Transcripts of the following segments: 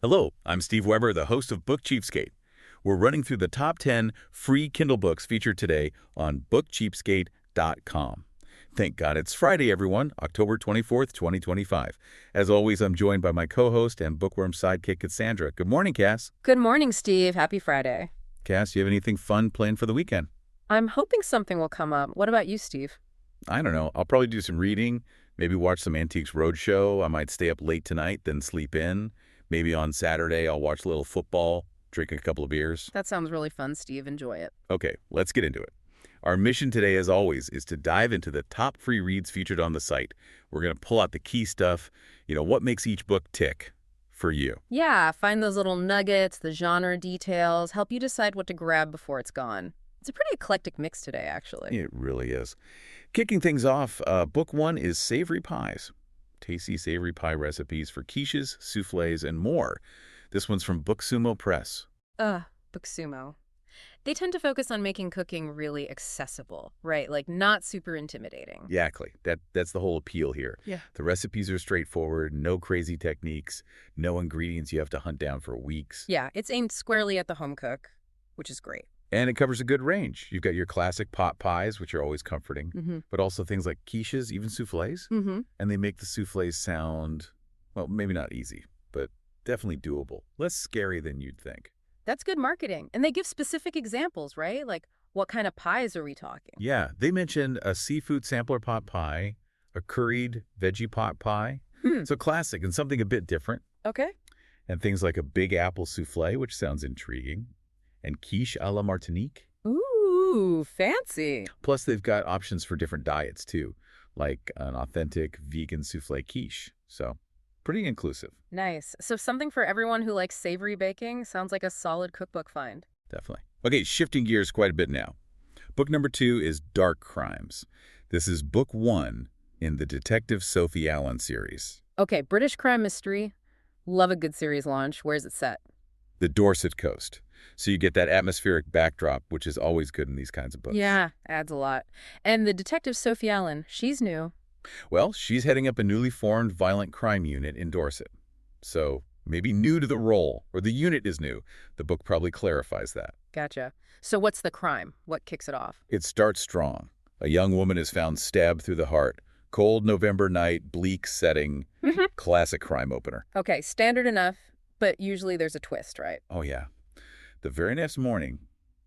Hello, I'm Steve Weber, the host of Book Cheapskate. We're running through the top 10 free Kindle books featured today on bookcheapskate.com. Thank God it's Friday, everyone, October 24th, 2025. As always, I'm joined by my co-host and bookworm sidekick, Cassandra. Good morning, Cass. Good morning, Steve. Happy Friday. Cass, you have anything fun planned for the weekend? I'm hoping something will come up. What about you, Steve? I don't know. I'll probably do some reading, maybe watch some Antiques Roadshow. I might stay up late tonight, then sleep in. Maybe on Saturday, I'll watch a little football, drink a couple of beers. That sounds really fun, Steve. Enjoy it. Okay, let's get into it. Our mission today, as always, is to dive into the top free reads featured on the site. We're going to pull out the key stuff, what makes each book tick for you. Yeah, find those little nuggets, the genre details, help you decide what to grab before it's gone. It's a pretty eclectic mix today, actually. It really is. Kicking things off, book one is Savory Pies. Tasty savory pie recipes for quiches, soufflés, and more. This one's from BookSumo Press. BookSumo. They tend to focus on making cooking really accessible, right? Like not super intimidating. Exactly. That's the whole appeal here. Yeah. The recipes are straightforward, no crazy techniques, no ingredients you have to hunt down for weeks. Yeah, it's aimed squarely at the home cook, which is great. And it covers a good range. You've got your classic pot pies, which are always comforting, but also things like quiches, even soufflés. And they make the soufflés sound, well, maybe not easy, but definitely doable. Less scary than you'd think. That's good marketing. And they give specific examples, right? Like, what kind of pies are we talking? Yeah, they mentioned a seafood sampler pot pie, a curried veggie pot pie. So classic and something a bit different. Okay. And things like a big apple soufflé, which sounds intriguing, and quiche a la Martinique. Ooh, fancy. Plus, they've got options for different diets, too, like an authentic vegan soufflé quiche. So, pretty inclusive. Nice. So something for everyone who likes savory baking. Sounds like a solid cookbook find. Definitely. Okay, shifting gears quite a bit now. Book number 2 is Dark Crimes. This is book 1 in the Detective Sophie Allen series. Okay, British crime mystery. Love a good series launch. Where's it set? The Dorset coast. So you get that atmospheric backdrop, which is always good in these kinds of books. Yeah, adds a lot. And the detective Sophie Allen, she's new. Well, she's heading up a newly formed violent crime unit in Dorset. So maybe new to the role, or the unit is new. The book probably clarifies that. Gotcha. So what's the crime? What kicks it off? It starts strong. A young woman is found stabbed through the heart. Cold November night, bleak setting, classic crime opener. Okay, standard enough, but usually there's a twist, right? Oh, yeah. The very next morning,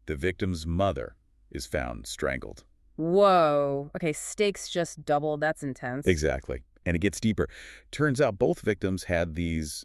the victim's mother is found strangled. Whoa. Okay, stakes just doubled. That's intense. Exactly. And it gets deeper. Turns out both victims had these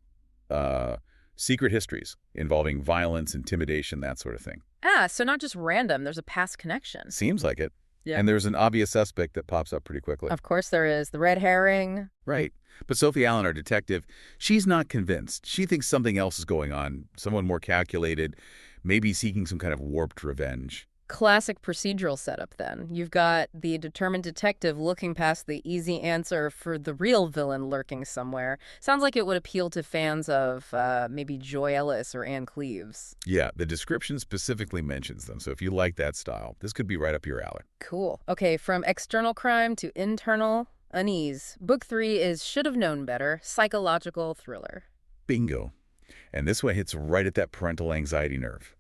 secret histories involving violence, intimidation, that sort of thing. So not just random. There's a past connection. Seems like it. Yeah. And there's an obvious suspect that pops up pretty quickly. Of course there is. The red herring. Right. But Sophie Allen, our detective, she's not convinced. She thinks something else is going on, someone more calculated, maybe seeking some kind of warped revenge. Classic procedural setup, then. You've got the determined detective looking past the easy answer for the real villain lurking somewhere. Sounds like it would appeal to fans of maybe Joy Ellis or Anne Cleves. Yeah, the description specifically mentions them, so if you like that style, this could be right up your alley. Cool. Okay, from external crime to internal unease. Book 3 is Should Have Known Better, psychological thriller. Bingo. And this one hits right at that parental anxiety nerve,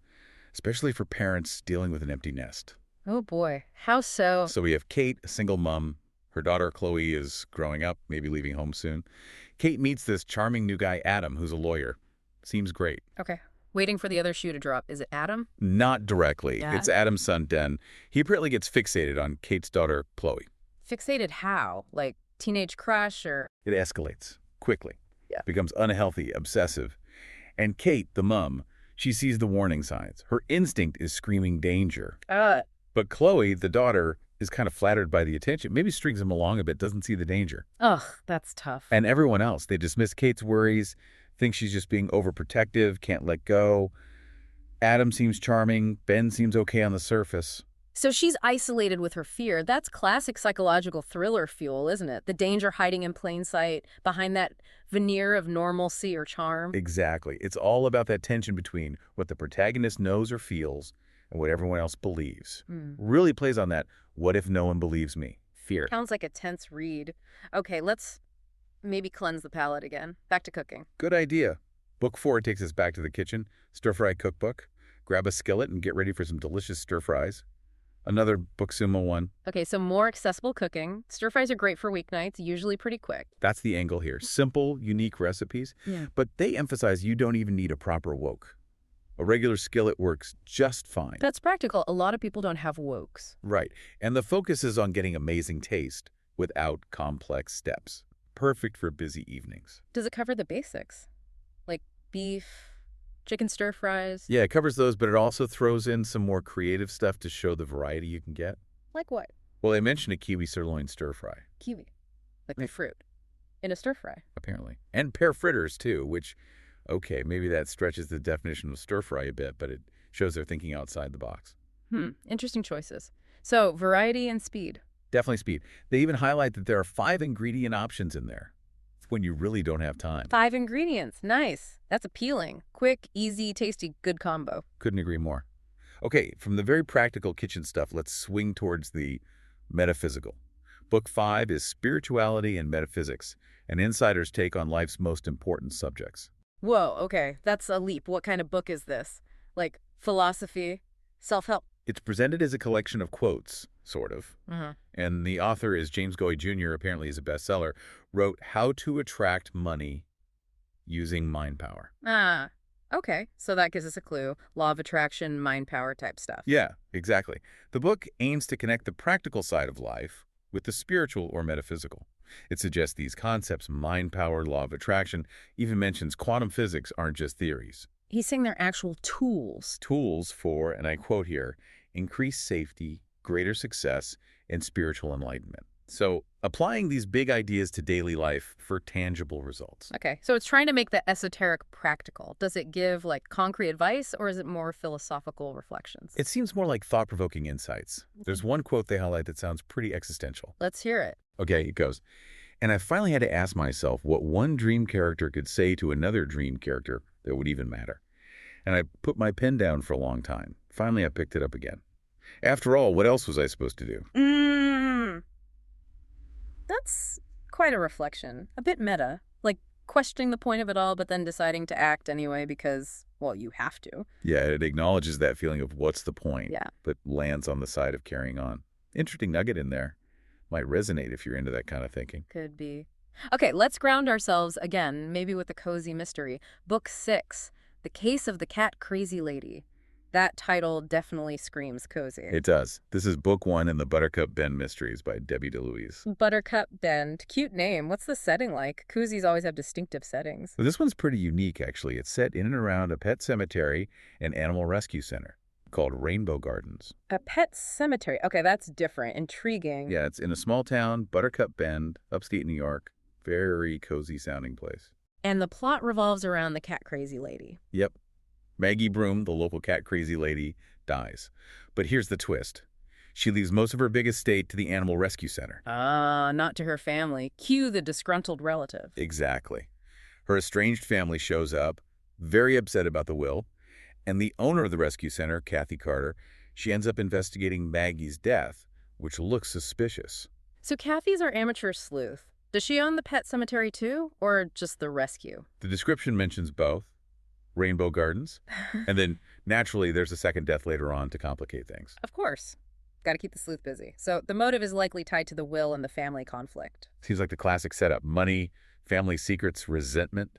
especially for parents dealing with an empty nest. Oh boy, how so? So we have Kate, a single mom. Her daughter Chloe is growing up, maybe leaving home soon. Kate meets this charming new guy, Adam, who's a lawyer. Seems great. Okay. Waiting for the other shoe to drop. Is it Adam? Not directly. Yeah. It's Adam's son, Den. He apparently gets fixated on Kate's daughter, Chloe. Fixated how? Like teenage crush or? It escalates quickly. Yeah. Becomes unhealthy, obsessive. And Kate, the mom, she sees the warning signs. Her instinct is screaming danger. But Chloe, the daughter, is kind of flattered by the attention. Maybe strings him along a bit, doesn't see the danger. Ugh, that's tough. And everyone else, they dismiss Kate's worries, think she's just being overprotective, can't let go. Adam seems charming. Ben seems okay on the surface. So she's isolated with her fear. That's classic psychological thriller fuel, isn't it? The danger hiding in plain sight, behind that veneer of normalcy or charm. Exactly. It's all about that tension between what the protagonist knows or feels and what everyone else believes. Really plays on that, what if no one believes me? Fear. Sounds like a tense read. Okay, let's maybe cleanse the palate again. Back to cooking. Good idea. Book 4 takes us back to the kitchen, stir-fry cookbook. Grab a skillet and get ready for some delicious stir-fries. Another BookSumo one. Okay, so more accessible cooking. Stir fries are great for weeknights, usually pretty quick. That's the angle here. Simple, unique recipes, Yeah. but they emphasize you don't even need a proper wok. A regular skillet works just fine. That's practical. A lot of people don't have woks. Right, and the focus is on getting amazing taste without complex steps. Perfect for busy evenings. Does it cover the basics? Like beef, chicken stir fries? Yeah, it covers those, but it also throws in some more creative stuff to show the variety you can get. Like what? Well, they mentioned a kiwi sirloin stir-fry, Kiwi. Like the fruit. In a stir fry. apparently. And pear fritters, too, which, okay, maybe that stretches the definition of stir-fry a bit, but it shows they're thinking outside the box. Interesting choices. So, variety and speed. Definitely speed. They even highlight that there are 5 ingredient options in there when you really don't have time. 5 ingredients. Nice. That's appealing. Quick, easy, tasty, good combo. Couldn't agree more. Okay, from the very practical kitchen stuff, let's swing towards the metaphysical. Book 5 is Spirituality and Metaphysics, an insider's take on life's most important subjects. Whoa, okay. That's a leap. What kind of book is this? Like philosophy, self-help? It's presented as a collection of quotes, sort of. And the author is James Goey Jr., apparently is a bestseller, wrote How to Attract Money Using Mind Power. Ah, okay. So that gives us a clue. Law of attraction, mind power type stuff. Yeah, exactly. The book aims to connect the practical side of life with the spiritual or metaphysical. It suggests these concepts, mind power, law of attraction, even mentions quantum physics aren't just theories. He's saying they're actual tools. Tools for, and I quote here, increased safety, greater success, and spiritual enlightenment. So applying these big ideas to daily life for tangible results. Okay, so it's trying to make the esoteric practical. Does it give like concrete advice or is it more philosophical reflections? It seems more like thought-provoking insights. There's one quote they highlight that sounds pretty existential. Let's hear it. Okay, it goes, and I finally had to ask myself what one dream character could say to another dream character that would even matter. And I put my pen down for a long time. Finally, I picked it up again. After all, what else was I supposed to do? That's quite a reflection. A bit meta. Like questioning the point of it all, but then deciding to act anyway because, well, you have to. Yeah, it acknowledges that feeling of what's the point, Yeah. but lands on the side of carrying on. Interesting nugget in there. Might resonate if you're into that kind of thinking. Could be. Okay, let's ground ourselves again, maybe with a cozy mystery. Book 6, The Case of the Cat Crazy Lady. That title definitely screams cozy. It does. This is book 1 in the Buttercup Bend Mysteries by Debbie DeLuise. Buttercup Bend. Cute name. What's the setting like? Koozies always have distinctive settings. This one's pretty unique, actually. It's set in and around a pet cemetery and animal rescue center called Rainbow Gardens. A pet cemetery. Okay, that's different. Intriguing. Yeah, it's in a small town, Buttercup Bend, upstate New York. Very cozy sounding place. And the plot revolves around the cat crazy lady. Yep. Maggie Broom, the local cat crazy lady, dies. But here's the twist. She leaves most of her big estate to the animal rescue center. Not to her family. Cue the disgruntled relative. Exactly. Her estranged family shows up, very upset about the will, and the owner of the rescue center, Kathy Carter, she ends up investigating Maggie's death, which looks suspicious. So Kathy's our amateur sleuth. Does she own the pet cemetery too, or just the rescue? The description mentions both, Rainbow Gardens, and then naturally there's a second death later on to complicate things. Of course. Got to keep the sleuth busy. So the motive is likely tied to the will and the family conflict. Seems like the classic setup. Money, family secrets, resentment.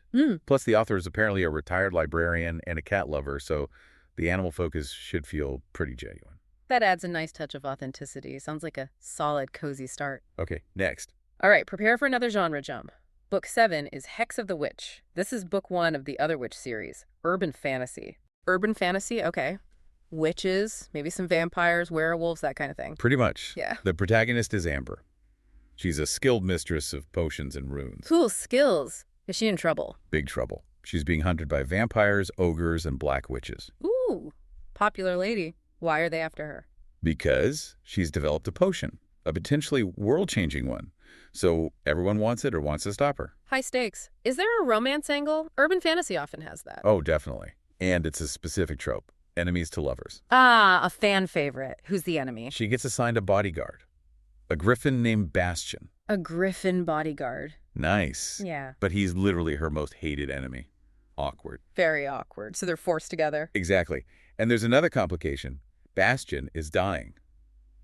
Plus the author is apparently a retired librarian and a cat lover, so the animal focus should feel pretty genuine. That adds a nice touch of authenticity. Sounds like a solid, cozy start. Okay, next. All right, prepare for another genre jump. Book 7 is Hex of the Witch. This is book 1 of the Other Witch series, Urban Fantasy. Urban Fantasy, okay. Witches, maybe some vampires, werewolves, that kind of thing. Pretty much. Yeah. The protagonist is Amber. She's a skilled mistress of potions and runes. Cool skills. Is she in trouble? Big trouble. She's being hunted by vampires, ogres, and black witches. Ooh, popular lady. Why are they after her? Because she's developed a potion, a potentially world-changing one. So everyone wants it or wants to stop her. High stakes. Is there a romance angle? Urban Fantasy often has that. Oh, definitely. And it's a specific trope. Enemies to lovers. Ah, a fan favorite. Who's the enemy? She gets assigned a bodyguard. A griffin named Bastion. A griffin bodyguard. Nice. Yeah. But he's literally her most hated enemy. Awkward. Very awkward. So they're forced together. Exactly. And there's another complication. Bastian is dying.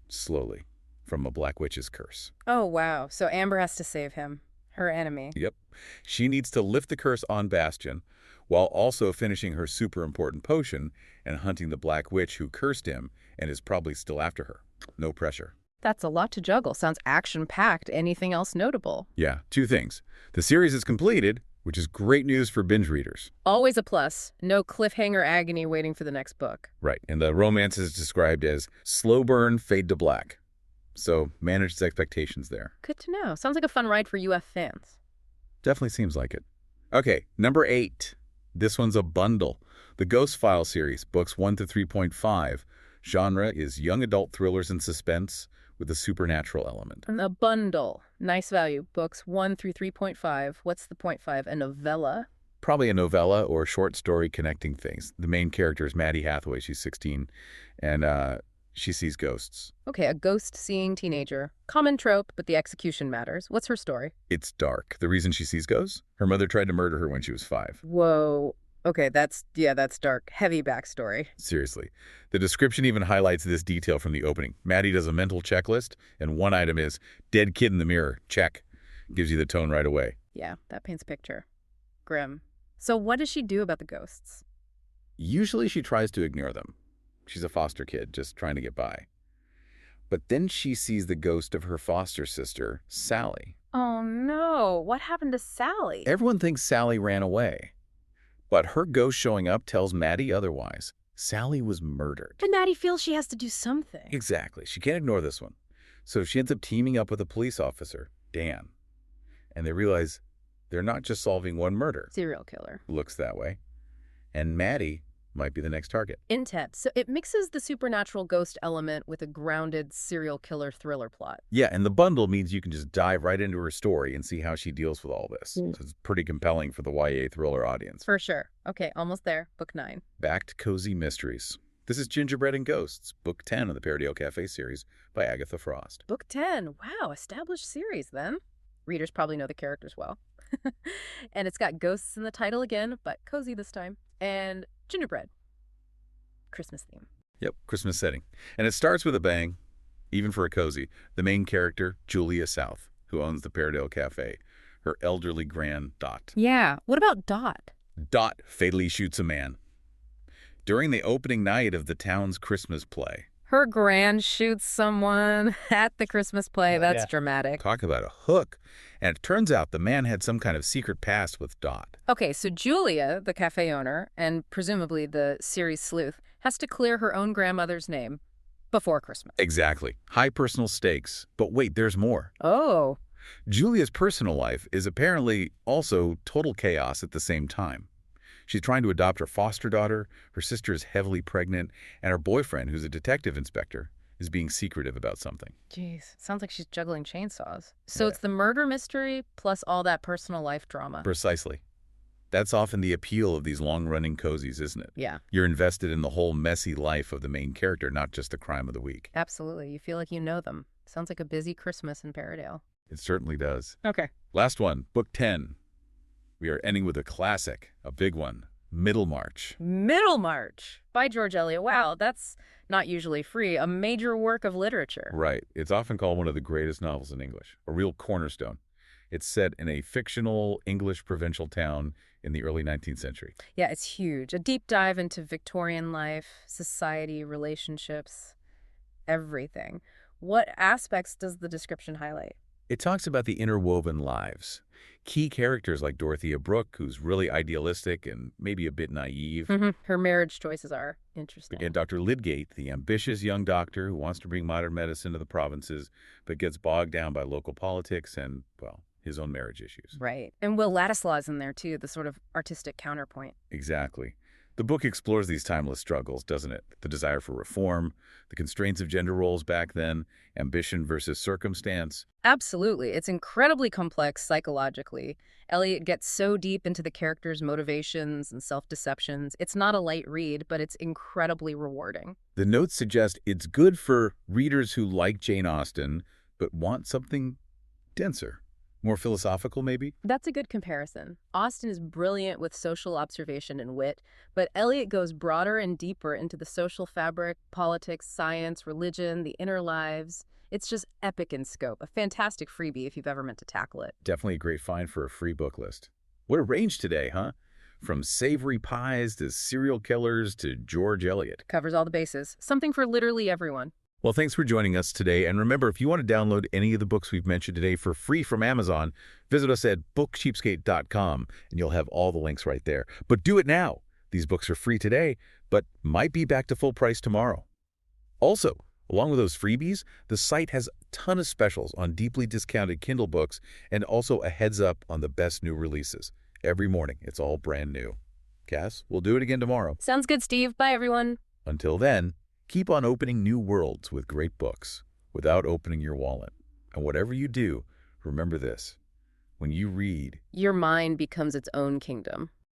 Slowly. From a black witch's curse. Oh, wow. So Amber has to save him. Her enemy. Yep. She needs to lift the curse on Bastian while also finishing her super important potion and hunting the black witch who cursed him and is probably still after her. No pressure. That's a lot to juggle. Sounds action-packed. Anything else notable? Yeah, two things. The series is completed, which is great news for binge readers. Always a plus. No cliffhanger agony waiting for the next book. Right. And the romance is described as slow burn, fade to black. So managed expectations there. Good to know. Sounds like a fun ride for UF fans. Definitely seems like it. Okay, number 8. This one's a bundle. The Ghost File series, books 1 to 3.5. Genre is young adult thrillers and suspense with a supernatural element. And a bundle. Nice value. Books 1 through 3.5. What's the 0.5? A novella? Probably a novella or a short story connecting things. The main character is Maddie Hathaway. She's 16, and she sees ghosts. Okay, a ghost-seeing teenager. Common trope, but the execution matters. What's her story? It's dark. The reason she sees ghosts? Her mother tried to murder her when she was 5. Whoa. Okay, that's dark. Heavy backstory. Seriously. The description even highlights this detail from the opening. Maddie does a mental checklist, and one item is, dead kid in the mirror, check. Gives you the tone right away. Yeah, that paints a picture. Grim. So what does she do about the ghosts? Usually she tries to ignore them. She's a foster kid, just trying to get by. But then she sees the ghost of her foster sister, Sally. Oh no, what happened to Sally? Everyone thinks Sally ran away. But her ghost showing up tells Maddie otherwise. Sally was murdered. And Maddie feels she has to do something. Exactly. She can't ignore this one. So she ends up teaming up with a police officer, Dan. And they realize they're not just solving one murder. Serial killer. Looks that way. And Maddie might be the next target. Intense. So it mixes the supernatural ghost element with a grounded serial killer thriller plot. Yeah, and the bundle means you can just dive right into her story and see how she deals with all this. So it's pretty compelling for the YA thriller audience. For sure. Okay, almost there. Book 9. Back to Cozy Mysteries. This is Gingerbread and Ghosts, Book 10 of the Paradale Cafe series by Agatha Frost. Book 10. Wow, established series then. Readers probably know the characters well. And it's got ghosts in the title again, but cozy this time. And gingerbread. Christmas theme. Yep, Christmas setting. And it starts with a bang, even for a cozy. The main character, Julia South, who owns the Paradale Cafe. Her elderly grand Dot. Yeah, what about Dot? Dot fatally shoots a man. During the opening night of the town's Christmas play. Her grand shoots someone at the Christmas play. That's dramatic. Talk about a hook. And it turns out the man had some kind of secret past with Dot. Okay, so Julia, the cafe owner, and presumably the series sleuth, has to clear her own grandmother's name before Christmas. Exactly. High personal stakes. But wait, there's more. Oh. Julia's personal life is apparently also total chaos at the same time. She's trying to adopt her foster daughter, her sister is heavily pregnant, and her boyfriend, who's a detective inspector, is being secretive about something. Jeez, sounds like she's juggling chainsaws. So it's the murder mystery plus all that personal life drama. Precisely. That's often the appeal of these long-running cozies, isn't it? Yeah. You're invested in the whole messy life of the main character, not just the crime of the week. Absolutely. You feel like you know them. Sounds like a busy Christmas in Paradale. It certainly does. Okay. Last one, Book 10. We are ending with a classic, a big one, Middlemarch. Middlemarch by George Eliot. Wow, that's not usually free. A major work of literature. Right. It's often called one of the greatest novels in English, a real cornerstone. It's set in a fictional English provincial town in the early 19th century. Yeah, it's huge. A deep dive into Victorian life, society, relationships, everything. What aspects does the description highlight? It talks about the interwoven lives. Key characters like Dorothea Brooke, who's really idealistic and maybe a bit naive. Her marriage choices are interesting. And Dr. Lydgate, the ambitious young doctor who wants to bring modern medicine to the provinces, but gets bogged down by local politics and, well, his own marriage issues. Right. And Will Ladislaw's in there, too, the sort of artistic counterpoint. Exactly. The book explores these timeless struggles, doesn't it? The desire for reform, the constraints of gender roles back then, ambition versus circumstance. Absolutely. It's incredibly complex psychologically. Eliot gets so deep into the characters' motivations and self-deceptions. It's not a light read, but it's incredibly rewarding. The notes suggest it's good for readers who like Jane Austen, but want something denser. More philosophical, maybe? That's a good comparison. Austen is brilliant with social observation and wit, but Eliot goes broader and deeper into the social fabric, politics, science, religion, the inner lives. It's just epic in scope. A fantastic freebie if you've ever meant to tackle it. Definitely a great find for a free book list. What a range today, huh? From savory pies to serial killers to George Eliot. Covers all the bases. Something for literally everyone. Well, thanks for joining us today. And remember, if you want to download any of the books we've mentioned today for free from Amazon, visit us at bookcheapskate.com and you'll have all the links right there. But do it now. These books are free today, but might be back to full price tomorrow. Also, along with those freebies, the site has a ton of specials on deeply discounted Kindle books and also a heads up on the best new releases. Every morning, it's all brand new. Cass, we'll do it again tomorrow. Sounds good, Steve. Bye, everyone. Until then, keep on opening new worlds with great books without opening your wallet. And whatever you do, remember this. When you read, Your mind becomes its own kingdom.